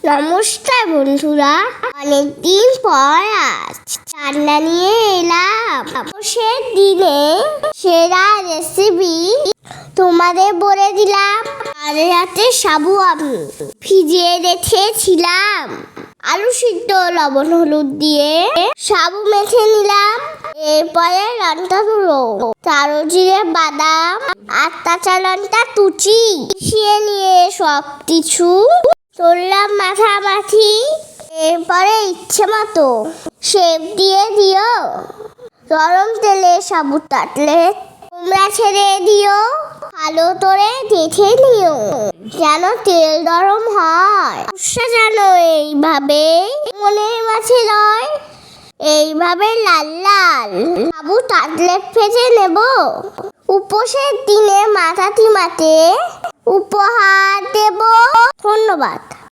নমস্কার বন্ধুরা, অনেকদিন পর আজ রান্না নিয়ে এলাম। অবসর দিনে সেরা রেসিপি তোমাদের বলে দিলাম। আর রাতে সাবু আমি ভিজিয়ে রেখেছিলাম। আলু সিদ্ধ লবণ হলুদ দিয়ে সাবু মেখে নিলাম। এরপরে লঙ্কা গুঁড়ো, কালো জিরে, বাদাম আর কাঁচা লঙ্কা কুচি মিশিয়ে নিয়ে সব কিছু করলাম মাখামাখি। এরপরে ইচ্ছে মতো শেপ দিয়ে দিও। গরম তেলে সাবু কাটলে তোমরা ছেড়ে দিও। ভালো করে দেখে নিও যেন তেল গরম হয়। যেন এইভাবে মনের মাঝে রয়। এইভাবে লাল লাল সাবু কাটলেট ভেজে নেব। উপোসের দিনে মাথাটি মাতে উপহার দেব। ধন্যবাদ।